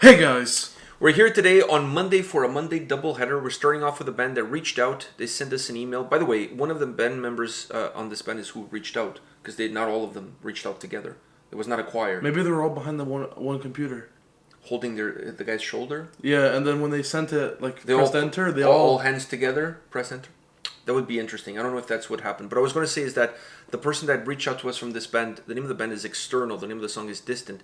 Hey guys! We're here today on Monday for a Monday doubleheader. We're starting off with a band that reached out. They sent us an email. By the way, one of the band members on this band is who reached out, because not all of them reached out together. It was not a choir. Maybe they were all behind the one computer. Holding the guy's shoulder? Yeah, and then when they sent it, they pressed all, enter, they all hands together, press enter. That would be interesting. I don't know if that's what happened. But I was going to say is that the person that reached out to us from this band, the name of the band is External. The name of the song is Distant.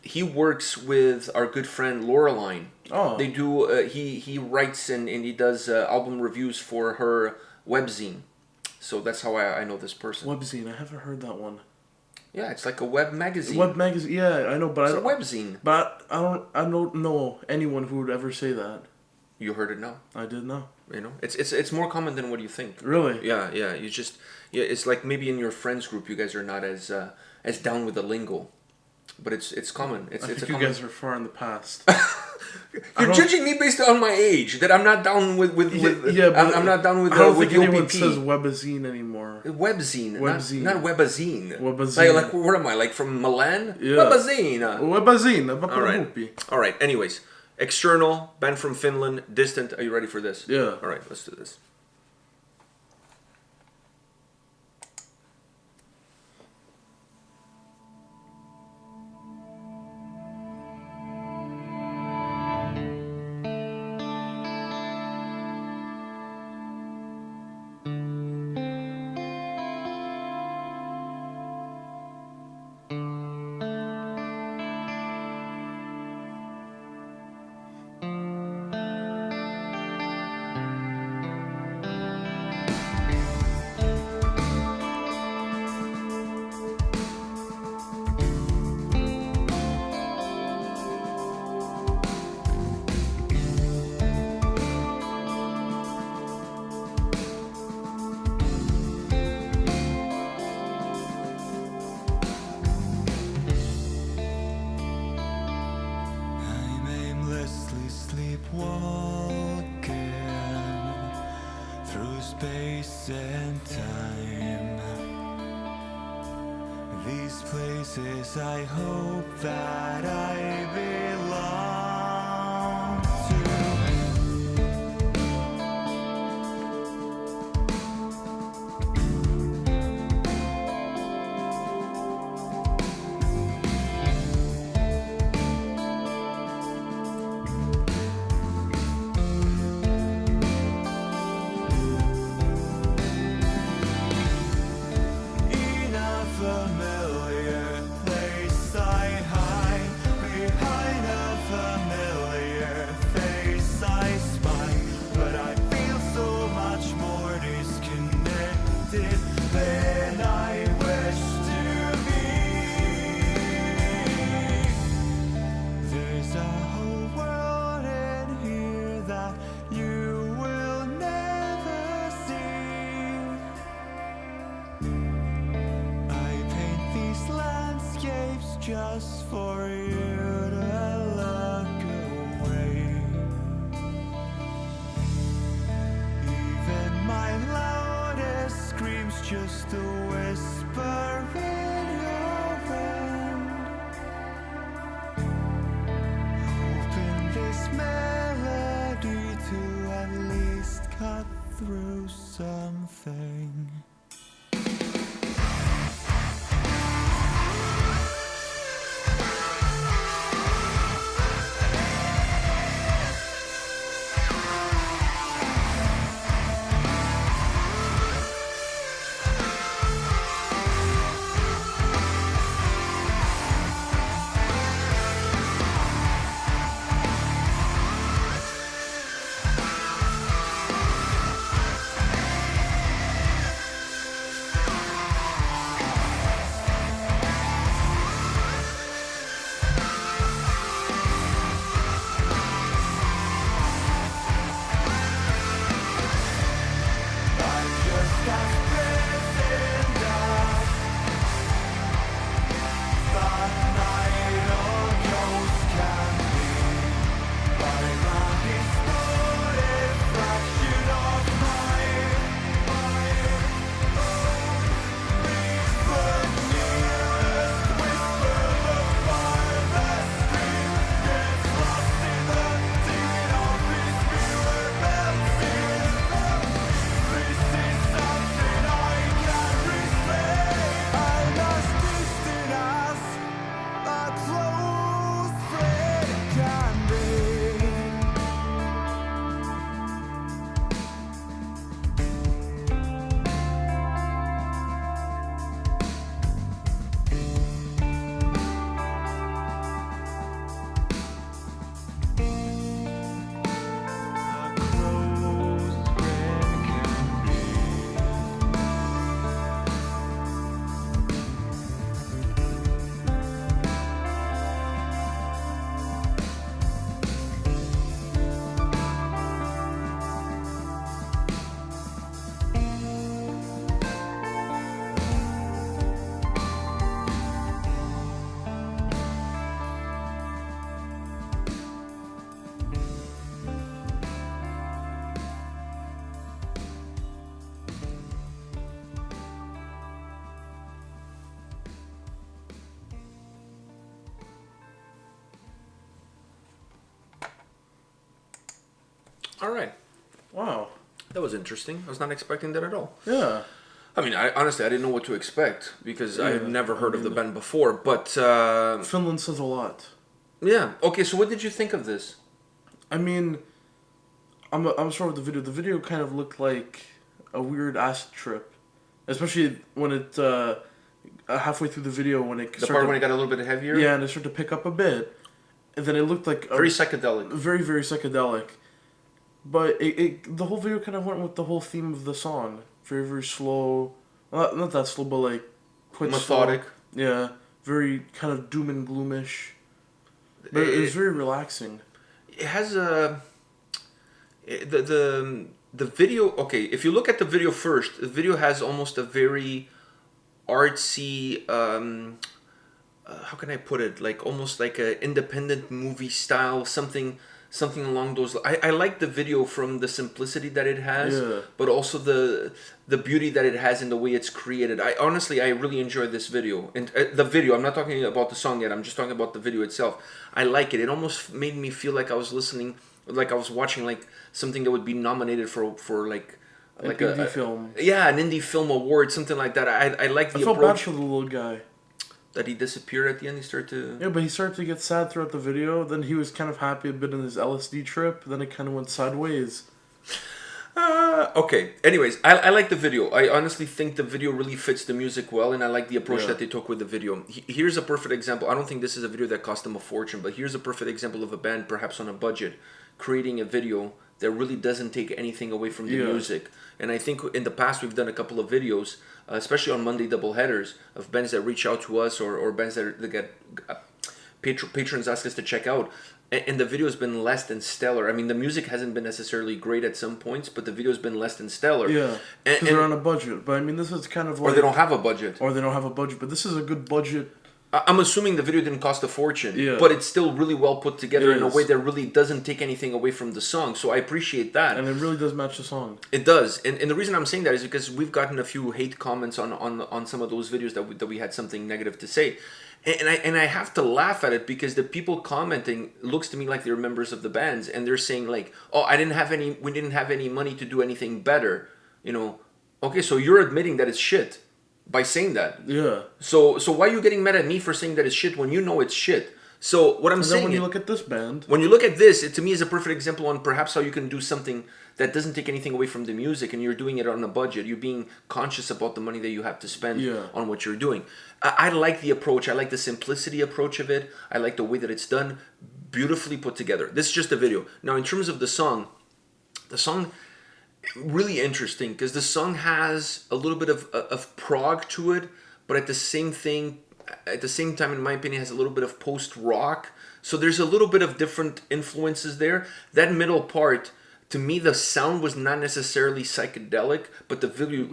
He works with our good friend Laureline. Oh. They do. He writes and he does album reviews for her webzine. So that's how I know this person. Webzine, I haven't heard that one. Yeah, it's like a web magazine. Web magazine, yeah, I know, but it's a webzine. But I don't know anyone who would ever say that. You heard it now. I did know. You know, it's more common than what you think. Really? Yeah. It's like maybe in your friends group you guys are not as down with the lingo. But it's common. I think you guys are far in the past. You're judging me based on my age. That I'm not down with yeah, but I'm not down with. I don't with think anyone OPP. says webazine anymore. Webzine, not webazine. Webazine. Like where am I? Like from Milan? Yeah. Webazine. All right. Anyways, External, band from Finland, Distant. Are you ready for this? Yeah. All right. Let's do this. Space and time. These places I hope that I belong to. Just for you to look away. Even my loudest screams just a whisper in your wind. Hoping this melody to at least cut through something. All right. Wow. That was interesting. I was not expecting that at all. Yeah. I mean, honestly, I didn't know what to expect because I had never heard of the band before. But Finland says a lot. yeah. Okay, so what did you think of this? I mean, I'm sorry with the video. The video kind of looked like a weird acid trip, especially when it halfway through the video when it The part when it got a little bit heavier? yeah, and it started to pick up a bit, and then it looked like Very psychedelic. very very psychedelic. But the whole video kind of went with the whole theme of the song. Very very slow, not that slow, but like quite Methodic. Slow. Yeah, very kind of doom and gloomish. But it was very relaxing. It has a the video. Okay, if you look at the video first, the video has almost a very artsy. How can I put it? Like almost like a independent movie style, something along those. I like the video from the simplicity that it has, but also the beauty that it has in the way it's created. I really enjoyed this video. And the video, I'm not talking about the song yet. I'm just talking about the video itself. I like it. It almost made me feel like I was listening, like I was watching like something that would be nominated for like an indie film. Yeah, an indie film award, something like that. I like the I felt approach. bad for the little guy. That he disappeared at the end. He started to... Yeah, but he started to get sad throughout the video. Then he was kind of happy a bit in his LSD trip. Then it kind of went sideways. Okay. Anyways, I like the video. I honestly think the video really fits the music well, and I like the approach that they took with the video. Here's a perfect example. I don't think this is a video that cost them a fortune, but here's a perfect example of a band, perhaps on a budget, creating a video that really doesn't take anything away from the music. And I think in the past we've done a couple of videos, especially on Monday doubleheaders, of bands that reach out to us or bands that get patrons ask us to check out. And the video has been less than stellar. I mean, the music hasn't been necessarily great at some points, but the video has been less than stellar. Yeah, because they're on a budget. But I mean, this is kind of like... Or they don't have a budget. Or they don't have a budget. But this is a good budget. I'm assuming the video didn't cost a fortune, yeah, but it's still really well put together in a way that really doesn't take anything away from the song. So I appreciate that. And it really does match the song. It does. And the reason I'm saying that is because we've gotten a few hate comments on some of those videos that we had something negative to say. And I have to laugh at it because the people commenting looks to me like they're members of the bands and they're saying like, oh, we didn't have any money to do anything better. You know, okay, so you're admitting that it's shit by saying that. Yeah. So why are you getting mad at me for saying that it's shit when you know it's shit? So what I'm saying, when you look at this band, when you look at this, it to me is a perfect example on perhaps how you can do something that doesn't take anything away from the music, and you're doing it on a budget. You're being conscious about the money that you have to spend on what you're doing. I like the approach. I like the simplicity approach of it. I like the way that it's done, beautifully put together. This is just a video. Now, in terms of the song really interesting because the song has a little bit of prog to it, but at the same time, in my opinion, has a little bit of post-rock. So there's a little bit of different influences there. That middle part, to me, the sound was not necessarily psychedelic, but the video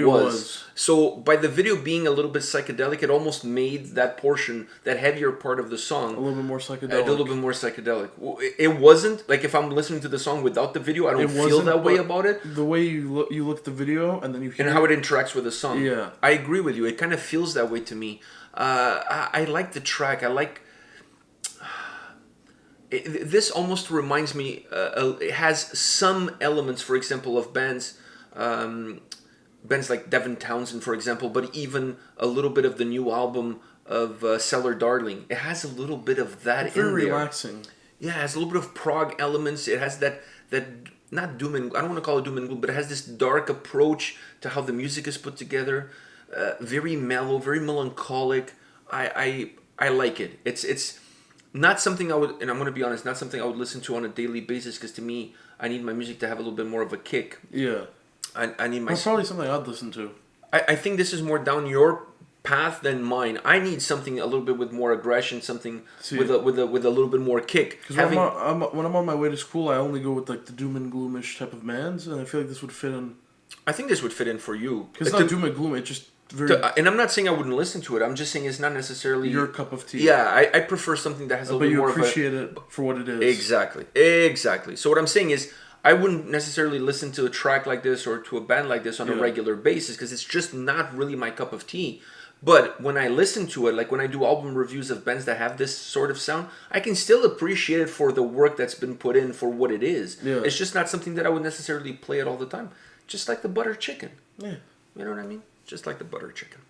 was. So by the video being a little bit psychedelic, it almost made that portion, that heavier part of the song, a little bit more psychedelic. It wasn't like if I'm listening to the song without the video, I don't feel that way about it. The way you look at the video and then you hear and how it interacts with the song. Yeah, I agree with you. It kind of feels that way to me. I like the track. I like. This almost reminds me. It has some elements, for example, of bands like Devin Townsend, for example, but even a little bit of the new album of Cellar Darling. It has a little bit of that in there. Very relaxing. Yeah, it has a little bit of prog elements. It has that not doom and I don't want to call it doom and gloom, but it has this dark approach to how the music is put together. Very mellow, very melancholic. I like it. It's not something I would, and I'm going to be honest, not something I would listen to on a daily basis because to me, I need my music to have a little bit more of a kick. Yeah. I need my... That's probably something I'd listen to. I think this is more down your path than mine. I need something a little bit with more aggression, something with a little bit more kick. Because when I'm on my way to school, I only go with like the doom and gloomish type of bands, and I feel like this would fit in. I think this would fit in for you. Because it's not doom and gloom, it's just very... and I'm not saying I wouldn't listen to it. I'm just saying it's not necessarily... your cup of tea. Yeah, I prefer something that has a little bit more of a... But you appreciate it for what it is. Exactly. So what I'm saying is, I wouldn't necessarily listen to a track like this or to a band like this on a regular basis because it's just not really my cup of tea. But when I listen to it, like when I do album reviews of bands that have this sort of sound, I can still appreciate it for the work that's been put in for what it is. Yeah. It's just not something that I would necessarily play it all the time. Just like the butter chicken. Yeah. You know what I mean? Just like the butter chicken.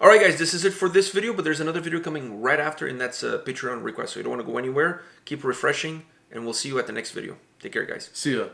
Alright guys, this is it for this video, but there's another video coming right after, and that's a Patreon request. So you don't want to go anywhere. Keep refreshing, and we'll see you at the next video. Take care, guys. See ya.